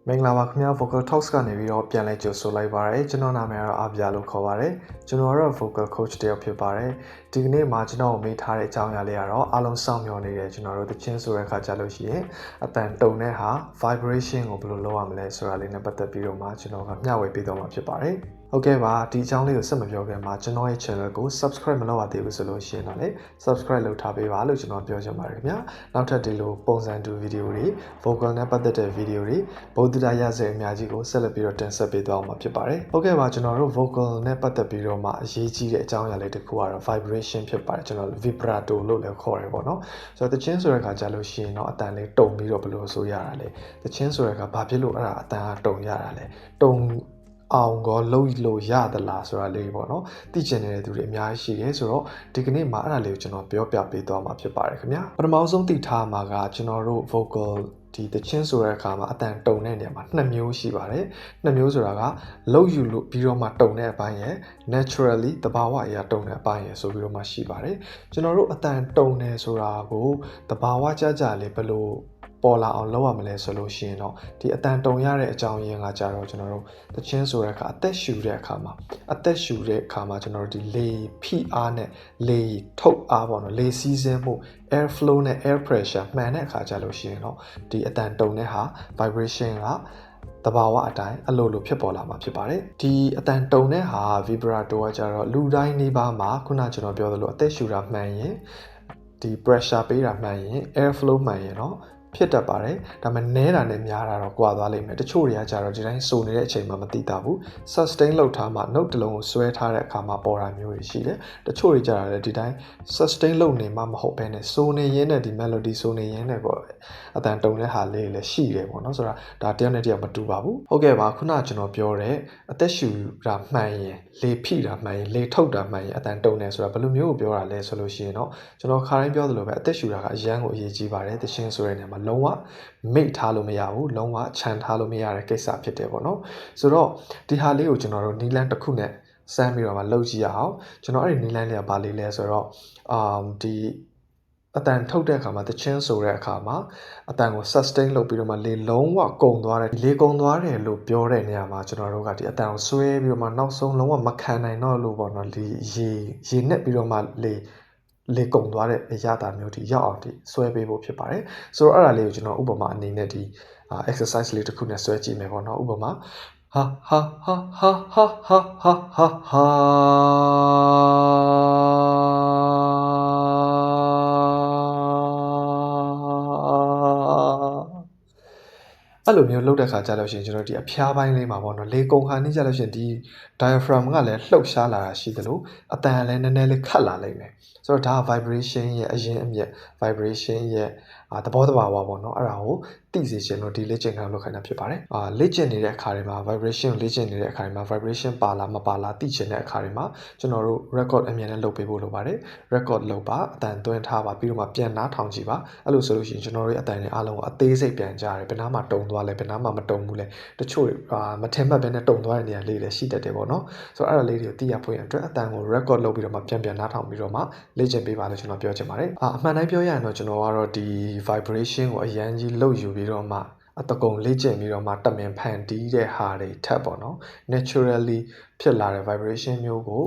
မင်္ဂလာပါခင်ဗျာ Vocal Talks ကနေပြီးတော့ပြန်လဲကြိုဆိုလိုက်ပါရစေကျွန်တော်နာမည်ကတော့အာပြာလို့ခေါ်ပါတယ်ကျွန်တော်ကတော့ Vocal Coach တယောက်ဖြစ်ပါတယ်ဒီကနေ့မှာကျွန်တော်မေးထားတဲ့အကြောင်းအရာလေးကတော့အားလုံးစောင့်မျှော်နေတယ်ကျွန်တော်တို့သချင်းဆိုတဲ့အခါကြလို့ရှိရင်အတန်တုံတဲ့ဟာ vibration ကိုဘယ်လိုလုပ်ရမလဲဆိုတာလေးနဲ့ပတ်သက်ပြီးတော့မှကျွန်တော်ကမျှဝေပေးတော့မှာဖြစ်ပါတယ်ဟုတ်ကဲ့ပါဒီအကြောင်းလေးကိုဆက်မပြောခင်မှာကျွန်တော်ရဲ့ channel ကို subscribe မလုပ်ရသေးဘူးဆိုလို့ရှိရင်တော့လေ subscribe လုပ်ထားပေးပါလို့ကျွန်တော်ပြောချင်ပါတယ်ခင်ဗျာနောက်ထပ်ဒီလိုပုံစံတူဗီဒီယိုတွေ vocal နဲ့ပတ်သက်တဲ့ဗီဒီယိုတွေဗုဒ္ဓတရားစဲအများကြီးကိုဆက်လက်ပြီးတော့တင်ဆက်ပေးသွားမှာဖြစ်ပါတယ်ဟုတ်ကဲ့ပါကျွန်တော်တို့ vocal နဲ့ပတ်သက်ပြီးတော့မှအရေးကြီးတဲ့အကြောင်းအရာလေးတစ်ခုကတော့ vibration ဖြစ်ပါတယ်ကျွန်တော် vibrato လို့လည်းခေါ်တယ်ပေါ့နော်ဆိုတော့တချင်းဆိုတဲ့အခါကြာလို့ရှိရင်တော့အတန်လေးတုံပြီးတော့ဘယ်လိုဆိုရတာလဲတချင်းဆိုတဲ့အခါဘာဖြစ်လို့အဲ့ဒါအတန်ကတုံရတာလဲတုံအောင်ကောလုံးလို့ရသလားဆိုတာလေးပေါ့နော်သိချင်နေတဲ့သူတွေအများကြီးရှိတယ်ဆိုတော့ဒီကနေ့မှာအဲ့ဒါလေးကိုကျွန်တော်ပြောပြပေးသွားမှာဖြစ်ပါတယ်ခင်ဗျာပထမဆုံးသိထားမှာကကျွန်တော်တို့ vocal ဒီတချင်းဆိုတဲ့အခါမှာအတန်တုံတဲ့နေရာမှာနှစ်မျိုးရှိပါတယ်နှစ်မျိုးဆိုတာကလုံးယူလို့ပြီးတော့မှတုံတဲ့အပိုင်းရယ် naturally တဘာဝအရာတုံတဲ့အပိုင်းရယ်ဆိုပြီးတော့မှရှိပါတယ်ကျွန်တော်တို့အတန်တုံတယ်ဆိုတာကိုတဘာဝကြကြလေးဘယ်လိုပေါ်လာအောင်လုပ်ရမလဲဆိုလို့ရှိရင်တော့ဒီအတန်တုံရတဲ့အကြောင်းရင်းကကြတော့ကျွန်တော်တို့တချင်းဆိုတဲ့အခါအသက်ရှူတဲ့အခါမှာကျွန်တော်တို့ဒီလေဖိအားနဲ့လေထုတ်အားပေါ့နော်လေစီးဆင်းမှု air flow နဲ့ air pressure မှန်တဲ့အခါကြလို့ရှိရင်တော့ဒီအတန်တုံတဲ့ဟာ vibration ကတဘာဝအတိုင်းအလိုလိုဖြစ်ပေါ်လာမှာဖြစ်ပါတယ်ဒီအတန်တုံတဲ့ဟာ vibrato ကကြတော့လူတိုင်းနေပါမှာခုနကျွန်တော်ပြောသလိုအသက်ရှူတာမှန်ရင်ဒီ pressure ပေးတာမှန်ရင် air flow မှန်ရင်တော့ဖြစ်တတ်ပါတယ်ဒါပေမဲ့နဲတာနဲ့များတာတော့ကွာသွားလိမ့်မယ်တချို့တွေကကြတော့ဒီတိုင်းစိုးနေတဲ့အချိန်မှာမသိတာဘူး sustain လုပ်ထားမှ note တစ်လုံးကိုဆွဲထားတဲ့အခါမှာပေါ်တာမျိုးတွေရှိတယ်တချို့တွေကြတာလည်းဒီတိုင်း sustain လုပ်နေမှမဟုတ်ဘဲနဲ့စိုးနေရင်းနဲ့ဒီ melody စိုးနေရင်းနဲ့ပေါ့အတန်တုံတဲ့ဟာလေးလည်းရှိတယ်ပေါ့နော်ဆိုတာဒါတယောက်နဲ့တယောက်မတူပါဘူးဟုတ်ကဲ့ပါခုနကကျွန်တော်ပြောတဲ့အသက်ရှူတာမှန်ရင်လေဖိတာမှန်ရင်လေထုတ်တာမှန်ရင်အတန်တုံတယ်ဆိုတာဘယ်လိုမျိုးကိုပြောတာလဲဆိုလို့ရှိရင်တော့ကျွန်တော်ခါတိုင်းပြောသလိုပဲအသက်ရှူတာကအရန်ကိုအရေးကြီးပါတယ်တခြင်းဆိုတဲ့နေရာမှာလုံးဝမိတ်ထားလို့မရဘူးလုံးဝခြံထားလို့မရတဲ့ကိစ္စဖြစ်တယ်ပေါ့နော်ဆိုတော့ဒီဟာလေးကိုကျွန်တော်တို့နီလန်းတစ်ခုနဲ့စမ်းပြီးတော့မှလုပ်ကြည့်ရအောင်ကျွန်တော်အဲ့ဒီနီလန်းလေးကဘာလေးလဲဆိုတော့ဒီအတန်ထုတ်တဲ့အခါမှာတချင်းဆိုတဲ့အခါမှာအတန်ကို sustain လုပ်ပြီးတော့မှလေလုံးဝကုန်သွားတယ်လေကုန်သွားတယ်လို့ပြောတဲ့နေရာမှာကျွန်တော်တို့ကဒီအတန်ကိုဆွဲပြီးတော့မှနောက်ဆုံးလုံးဝမခံနိုင်တော့လို့ပေါ့နော်ဒီရေနဲ့ပြီးတော့မှလေကုန်သွားတဲ့အရာတာမျိုးဒီရောက်အောင်ဒီဆွဲပေးဖို့ဖြစ်ပါတယ်ဆိုတော့အဲ့ဒါလေးကိုကျွန်တော်ဥပမာအနေနဲ့ဒီexercise လေးတစ်ခုနဲ့ဆွဲကြည့်မယ်ပေါ့နော်ဥပမာဟာဟာဟာဟာဟာဟာဟာဟာအဲ့လိုမျိုးလုပ်တဲ့ခါကြလို့ရှိရင်ကျွန်တော်ဒီအဖျားပိုင်းလေးမှာပေါ့နော်လေကုန်ခါနေကြလို့ရှိရင်ဒီ diaphragm ကလည်းလှုပ်ရှားလာတာရှိသလိုအတန်လည်းနည်းနည်းလေးခတ်လာလိမ့်မယ်ဆိုတော့ဒါက vibration ရဲ့အရင်အမြက် vibration ရဲ့သဘောတဘာဝပေါ့နော်အဲ့ဒါကိုသိစေချင်လို့ဒီလေ့ကျင့်ခန်းလုပ်ခိုင်းတာဖြစ်ပါတယ်လေ့ကျင့်နေတဲ့အခါတွေမှာ vibration လေ့ကျင့်နေတဲ့အခါတွေမှာ vibration ပါလားမပါလားသိချင်တဲ့အခါတွေမှာကျွန်တော်တို့ record အမြဲတမ်းလုပ်ပေးဖို့လိုပါတယ် record လုပ်ပါအတန်သွင်းထားပါပြီးတော့မှပြန်နားထောင်ကြည့်ပါအဲ့လိုဆိုလို့ရှိရင်ကျွန်တော်တို့ရဲ့အတန်တွေအားလုံးကိုအသေးစိတ်ပြန်ကြားတယ်ဘယ်နားမှာတုံသွားလဲဘယ်နားမှာမတုံဘူးလဲတချို့မထင်မှတ်ဘဲနဲ့တုံသွားတဲ့နေရာလေးလည်းရှိတတ်တယ်ပေါ့နော်ဆိုတော့အဲ့ဒါလေးတွေကိုသိရဖို့ရအတွက်အတန်ကို record လုပ်ပြီးတော့မှပြန်နားထောင်ပြီးတော့မှလေ့ကျင့်ပေးပါလို့ကျွန်တော်ပြောချင်ပါတယ်အမှန်တိုင်းပြောရရင်တော့ကျွန်တော်ကတော့ဒီ vibration ကိုအရန်ကြီးလုပ်ယူပြီးတော့မှအတကုံလေ့ကျင့်ပြီးတော့မှတမင်ဖန်တီးတဲ့ဟာတွေထပ်ပေါ့နော် naturally ဖြစ်လာတဲ့ vibration မျိုးကို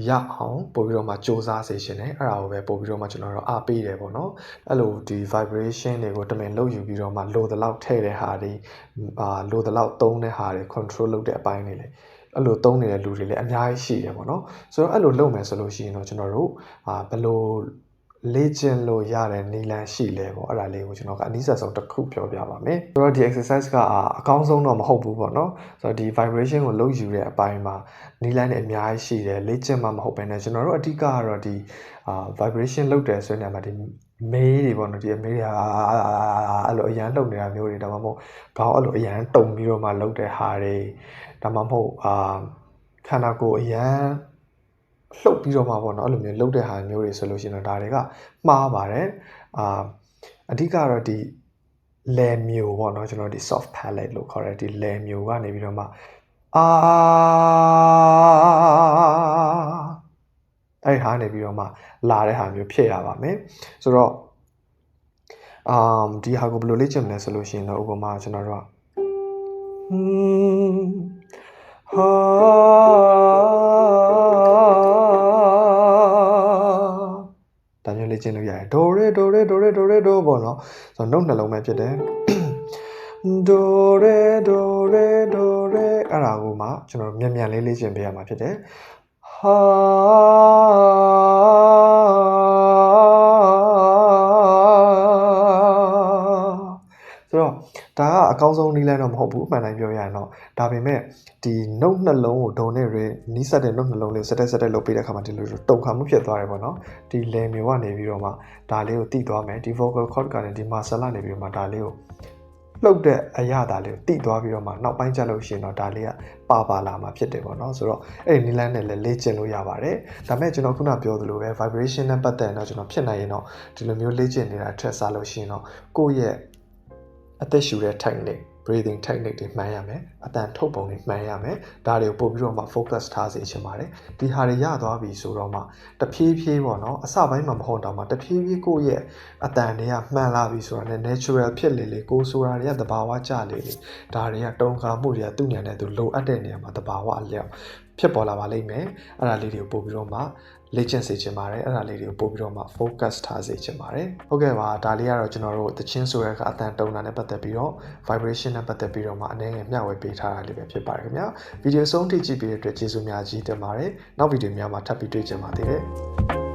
ရအောင်ပို့ပြီးတော့မှစူးစမ်းစေချင်တယ်အဲ့ဒါကိုပဲပို့ပြီးတော့မှကျွန်တော်တို့အားပေးတယ်ပေါ့နော်အဲ့လိုဒီ vibration တွေကိုတမင်လုပ်ယူပြီးတော့မှလိုသလောက်ထည့်တဲ့ဟာတွေလိုသလောက်သုံးတဲ့ဟာတွေ control လုပ်တဲ့အပိုင်းတွေလေအဲ့လိုသုံးနေတဲ့လူတွေလည်းအများကြီးရှိတယ်ပေါ့နော်ဆိုတော့အဲ့လိုလုပ်မယ်ဆိုလို့ရှိရင်တော့ကျွန်တော်တို့ဘယ်လိုလေ့ကျင့်လို့ရတဲ့နည်းလမ်းရှိလဲပေါ့အဲ့ဒါလေးကိုကျွန်တော်ကအနည်းဆက်ဆုံးတစ်ခုပြောပြပါမယ်ဆိုတော့ဒီ exercise ကအကောင်းဆုံးတော့မဟုတ်ဘူးပေါ့နော်ဆိုတော့ဒီ vibration ကိုလုပ်ယူတဲ့အပိုင်းမှာနည်းလမ်းတွေအများကြီးရှိတယ်လေ့ကျင့်မှမဟုတ်ဘဲနဲ့ကျွန်တော်တို့အဓိကကတော့ဒီvibration လုပ်တယ်ဆိုတဲ့နေရာမှာဒီမေးတွေပေါ့နော်ဒီအမေးတွေအဲ့လိုအရန်လှုပ်နေတာမျိုးတွေဒါမှမဟုတ်ခေါင်းအဲ့လိုအရန်တုံပြီးတော့မှလှုပ်တဲ့ဟာတွေဒါမှမဟုတ်ခန္ဓာကိုယ်အရန်လှုပ်ပြီးတော့မှပေါ့နော်အဲ့လိုမျိုးလှုပ်တဲ့ဟာမျိုးတွေဆိုလို့ရှိရင်တော့ဒါတွေကမှားပါတယ်အဓိကတော့ဒီလယ်မျိုးပေါ့နော်ကျွန်တော်ဒီ soft palate လို့ခေါ်တဲ့ဒီလယ်မျိုးကနေပြီးတော့မှအဲ့ဟာနေပြီးတော့မှလာတဲ့ဟာမျိုးဖြစ်ရပါမယ်ဆိုတော့ဒီဟာကိုဘယ်လိုလေ့ကျင့်မလဲဆိုလို့ရှိရင်တော့ဥပမာကျွန်တော်တို့က ဒါမျိုးလေ့ကျင့်လို့ရတယ်ဒိုရဲဒိုရဲဒိုရဲဒိုရဲဒိုပေါ့နော်ဆိုတော့နှုတ်နှလုံးပဲဖြစ်တယ်ဒိုရဲဒိုရဲဒိုရဲအဲ့ဒါကိုမှကျွန်တော်မြန်မြန်လေးလေ့ကျင့်ပေးရမှာဖြစ်တယ်ဟာဆိုတော့ဒါကအကောင်းဆုံးနည်းလမ်းတော့မဟုတ်ဘူးအမှန်တိုင်းပြောရရင်တော့ဒါပေမဲ့ဒီနှုတ်နှလုံးကိုဒုံနဲ့နီးစပ်တဲ့နှုတ်နှလုံးလေးကိုစက်လုပ်ပေးတဲ့အခါမှာဒီလိုတုံခါမှုဖြစ်သွားတယ်ပေါ့နော်ဒီလယ်မျိုးကနေပြီးတော့မှဒါလေးကိုတိသွားမယ်ဒီ vocal cord ကနေဒီ muscle ကနေပြီးတော့မှဒါလေးကိုလှုပ်တဲ့အရာဒါလေးကိုတိသွားပြီးတော့မှနောက်ပိုင်းကျလို့ရှိရင်တော့ဒါလေးကပါလာမှာဖြစ်တယ်ပေါ့နော်ဆိုတော့အဲ့ဒီနီလန်းနဲ့လည်းလေ့ကျင့်လို့ရပါတယ်ဒါပေမဲ့ကျွန်တော်ခုနပြောသလိုပဲ vibration နဲ့ပတ်သက်ရင်တော့ကျွန်တော်ဖြစ်နိုင်ရင်တော့ဒီလိုမျိုးလေ့ကျင့်နေတာထက်စားလို့ရှိရင်တော့ကိုယ့်ရဲ့အသက်ရှူတဲ့ technique breathing technique တွေမှန်းရမယ်အတန်ထုတ်ပုံတွေမှန်းရမယ်ဒါတွေကိုပို့ပြီးတော့မှ focus ထားစေချင်ပါတယ်ဒီဟာတွေရသွားပြီဆိုတော့မှတဖြည်းဖြည်းပေါ့နော်အစပိုင်းမှာမဟုတ်တော့မှတဖြည်းဖြည်းကိုယ့်ရဲ့အတန်တွေကမှန်လာပြီဆိုတာနဲ့ natural ဖြစ်လေလေကိုယ်ဆိုတာတွေကသဘာဝကျလေလေဒါတွေကတုံခါမှုတွေကသူ့ဉာဏ်နဲ့သူလိုအပ်တဲ့နေရာမှာသဘာဝအလျောက်ဖြစ်ပေါ်လာပါလိမ့်မယ်အဲ့ဒါလေးတွေကိုပို့ပြီးတော့မှလေ့ကျင့်စေချင်ပါတယ်အဲ့ဒါလေးတွေကိုပို့ပြီးတော့မှ focus ထားစေချင်ပါတယ်ဟုတ်ကဲ့ပါဒါလေးကတော့ကျွန်တော်တို့သချင်းဆိုတဲ့အခါအတန်တုံတာနဲ့ပတ်သက်ပြီးတော့ vibration နဲ့ပတ်သက်ပြီးတော့မှအနေငယ်မျှဝေပေးထားတာလေးပဲဖြစ်ပါတယ်ခင်ဗျာဗီဒီယိုဆုံးထိကြည့်ပေးတဲ့အတွက်ကျေးဇူးများကြီးတင်ပါတယ်နောက်ဗီဒီယိုများမှာထပ်ပြီးတွေ့ကြပါသေးတယ်